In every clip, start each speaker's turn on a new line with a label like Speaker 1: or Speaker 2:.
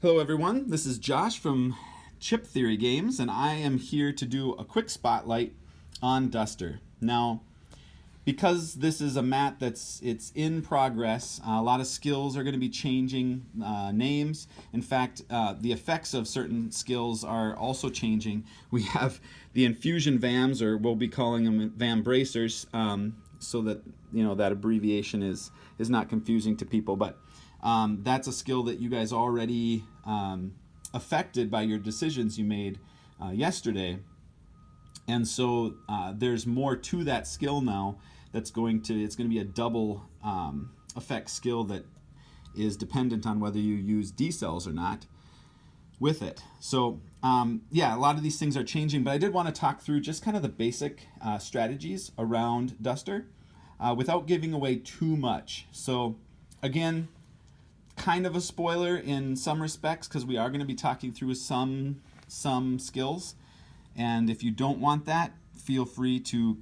Speaker 1: Hello everyone, this is Josh from Chip Theory Games, and I am here to do a quick spotlight on Duster. Now, because this is a mat it's in progress, a lot of skills are going to be changing names. In fact, the effects of certain skills are also changing. We have the infusion VAMs, or we'll be calling them VAM bracers, so that that abbreviation is not confusing to people. But that's a skill that you guys already affected by your decisions you made yesterday. And so there's more to that skill now. It's going to be a double effect skill that is dependent on whether you use D cells or not with it. So yeah, a lot of these things are changing, but I did want to talk through just kind of the basic strategies around Duster without giving away too much. So again, kind of a spoiler in some respects, because we are going to be talking through some skills, and if you don't want that, feel free to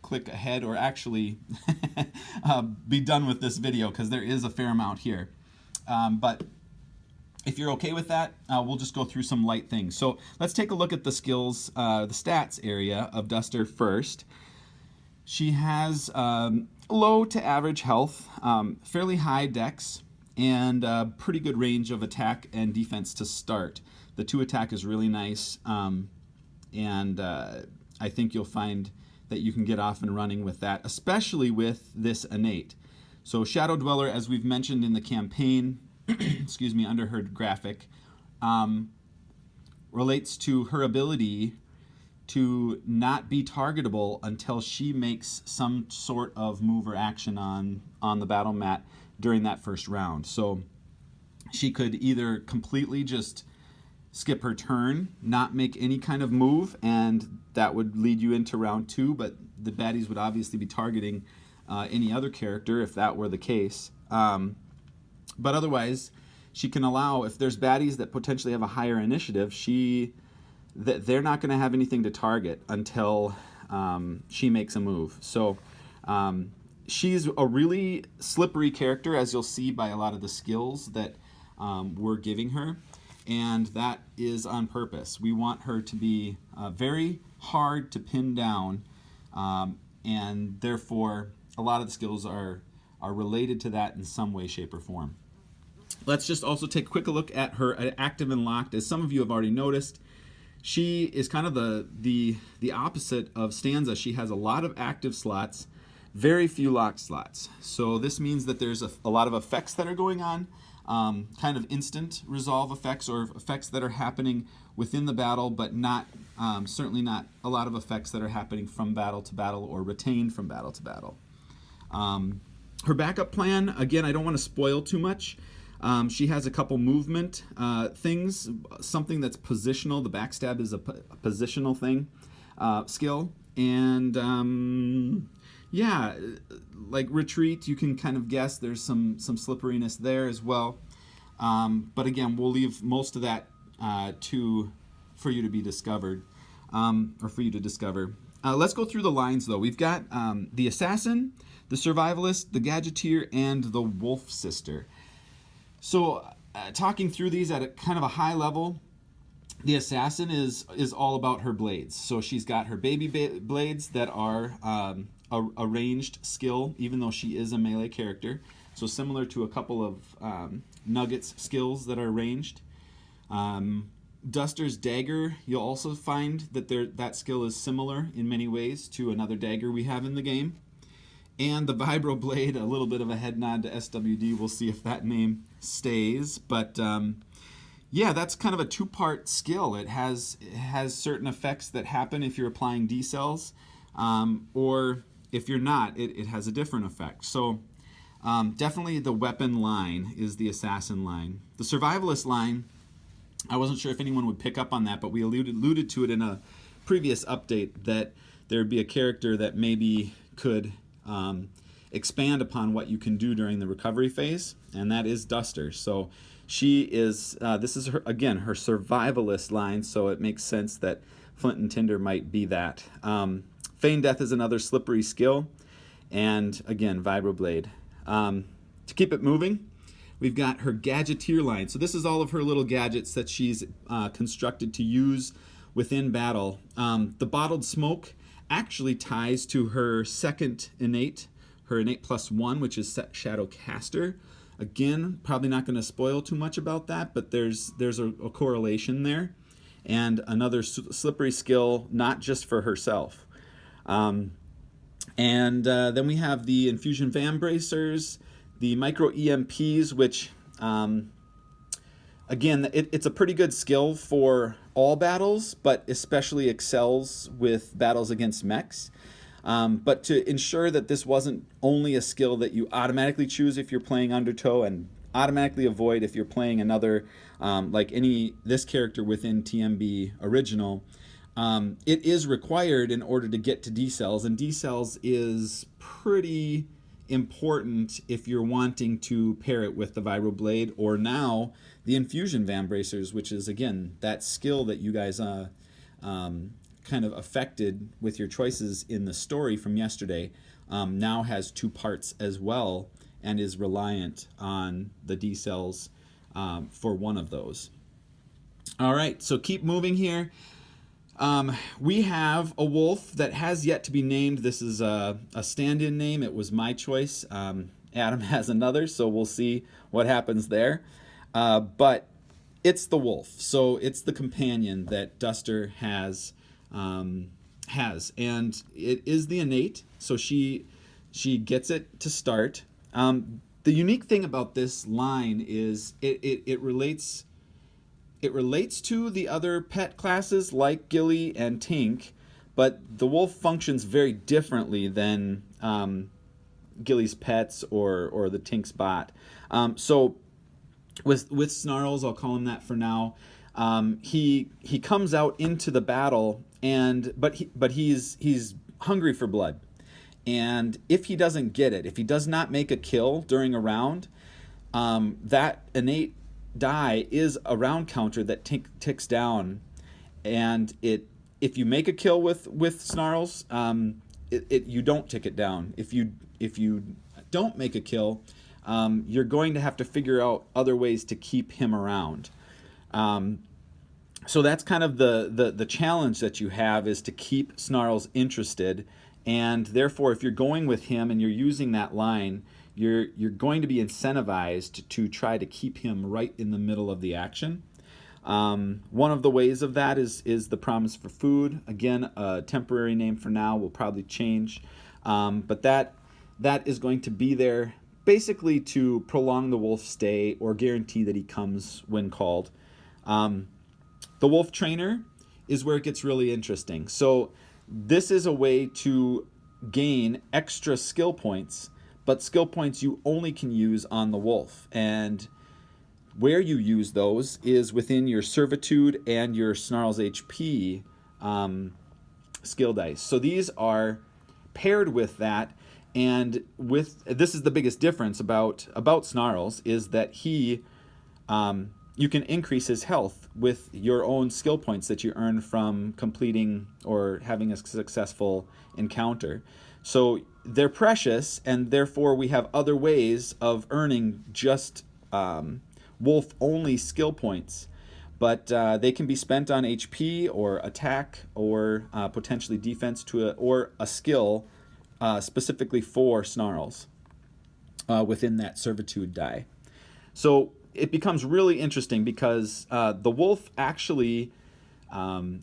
Speaker 1: click ahead, or actually be done with this video, because there is a fair amount here. But if you're okay with that, we'll just go through some light things. So let's take a look at the skills, the stats area of Duster first. She has low to average health, fairly high dex, and pretty good range of attack and defense to start. The 2 attack is really nice, and I think you'll find that you can get off and running with that, especially with this innate. So Shadow Dweller, as we've mentioned in the campaign, excuse me, under her graphic, relates to her ability to not be targetable until she makes some sort of move or action on the battle mat during that first round. So she could either completely just skip her turn, not make any kind of move, and that would lead you into round 2, but the baddies would obviously be targeting any other character if that were the case. But otherwise, she can allow, if there's baddies that potentially have a higher initiative, they're not going to have anything to target until she makes a move. So she's a really slippery character, as you'll see by a lot of the skills that we're giving her, and that is on purpose. We want her to be very hard to pin down, and therefore a lot of the skills are related to that in some way, shape, or form. Let's just also take a quick look at her active and locked. As some of you have already noticed, she is kind of the opposite of Stanza. She has a lot of active slots, very few locked slots. So this means that there's a lot of effects that are going on, kind of instant resolve effects, or effects that are happening within the battle, but not certainly not a lot of effects that are happening from battle to battle or retained from battle to battle. Her backup plan, again, I don't want to spoil too much. She has a couple movement things, something that's positional. The backstab is a positional thing, skill. And yeah, like retreat, you can kind of guess there's some slipperiness there as well. But again, we'll leave most of that for you to be discovered, or for you to discover. Let's go through the lines though. We've got the Assassin, the Survivalist, the Gadgeteer, and the Wolf Sister. So talking through these at a kind of a high level, the Assassin is all about her blades. So she's got her baby blades that are a ranged skill, even though she is a melee character. So similar to a couple of Nuggets skills that are ranged. Duster's Dagger, you'll also find that that skill is similar in many ways to another dagger we have in the game. And the Vibro Blade, a little bit of a head nod to SWD. We'll see if that name stays. But yeah, that's kind of a 2-part skill. It has certain effects that happen if you're applying D cells, or if you're not, it has a different effect. So definitely the weapon line is the Assassin line. The Survivalist line, I wasn't sure if anyone would pick up on that, but we alluded to it in a previous update, that there would be a character that maybe could expand upon what you can do during the recovery phase, and that is Duster. So she is, this is her, again, her Survivalist line, so it makes sense that Flint and Tinder might be that. Feign Death is another slippery skill, and again, Vibroblade. To keep it moving, we've got her gadgeteer line. So this is all of her little gadgets that she's constructed to use within battle. The bottled smoke actually ties to her second innate, her innate +1, which is Shadow Caster. Again, probably not going to spoil too much about that, but there's a correlation there. And another slippery skill, not just for herself. And then we have the Infusion Van Bracers, the Micro EMPs, which, again, it's a pretty good skill for all battles, but especially excels with battles against mechs. But to ensure that this wasn't only a skill that you automatically choose if you're playing Undertow and automatically avoid if you're playing another, like this character within TMB original, it is required in order to get to D-cells, and D-cells is pretty important if you're wanting to pair it with the Vibroblade, or now the Infusion Van Bracers, which is, again, that skill that you guys kind of affected with your choices in the story from yesterday, now has 2 parts as well and is reliant on the D-cells for one of those. All right, so keep moving here. We have a wolf that has yet to be named. This is a stand-in name. It was my choice. Adam has another, so we'll see what happens there. But it's the wolf, so it's the companion that Duster has, and it is the innate. So she gets it to start. The unique thing about this line is it relates to the other pet classes like Gilly and Tink, but the wolf functions very differently than Gilly's pets or the Tink's bot. So with Snarls, I'll call him that for now. He comes out into the battle, but he's hungry for blood, and if he doesn't get it, if he does not make a kill during a round, that innate die is a round counter that ticks down, and if you make a kill with Snarls, you don't tick it down. If you don't make a kill, you're going to have to figure out other ways to keep him around. So that's kind of the challenge that you have, is to keep Snarls interested, and therefore if you're going with him and you're using that line, you're going to be incentivized to try to keep him right in the middle of the action. One of the ways of that is the promise for food. Again, a temporary name for now, will probably change, but that is going to be there basically to prolong the wolf's stay or guarantee that he comes when called. The wolf trainer is where it gets really interesting. So this is a way to gain extra skill points, but skill points you only can use on the wolf. And where you use those is within your Servitude and your Snarls HP skill dice. So these are paired with that, and this is the biggest difference about Snarls, is that he you can increase his health with your own skill points that you earn from completing or having a successful encounter. So they're precious, and therefore we have other ways of earning just wolf-only skill points. But they can be spent on HP or attack or potentially defense or a skill specifically for Snarls within that Servitude die. So it becomes really interesting because the wolf actually,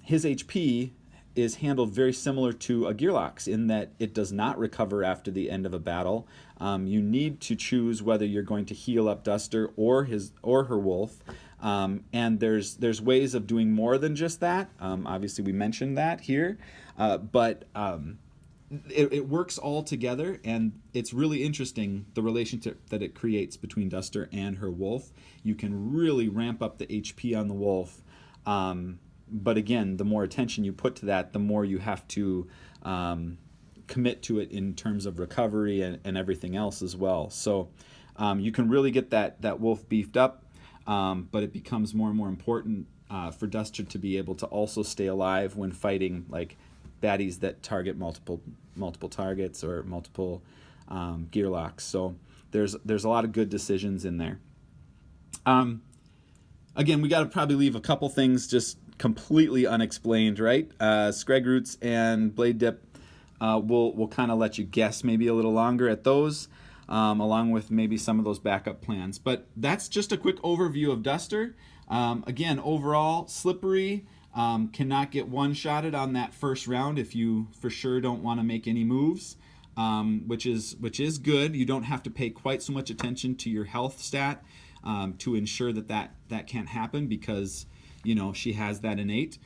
Speaker 1: his HP is handled very similar to a Gearlock's in that it does not recover after the end of a battle. You need to choose whether you're going to heal up Duster or her wolf, and there's ways of doing more than just that. Obviously, we mentioned that here, but it works all together, and it's really interesting the relationship that it creates between Duster and her wolf. You can really ramp up the HP on the wolf. But again, the more attention you put to that, the more you have to commit to it in terms of recovery and everything else as well. So you can really get that wolf beefed up, but it becomes more and more important for Duster to be able to also stay alive when fighting like baddies that target multiple targets or multiple Gearlocks. So there's a lot of good decisions in there. Again, we got to probably leave a couple things just completely unexplained, right? Scrag roots and blade dip, we'll kind of let you guess maybe a little longer at those, along with maybe some of those backup plans. But that's just a quick overview of Duster. Again, overall, slippery. Cannot get one-shotted on that first round if you for sure don't want to make any moves, which is good. You don't have to pay quite so much attention to your health stat to ensure that can't happen, because she has that innate.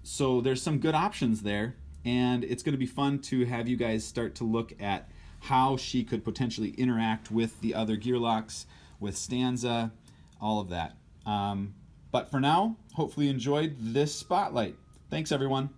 Speaker 1: So there's some good options there, and it's going to be fun to have you guys start to look at how she could potentially interact with the other gear locks, with Stanza, all of that. But for now, hopefully you enjoyed this spotlight. Thanks, everyone.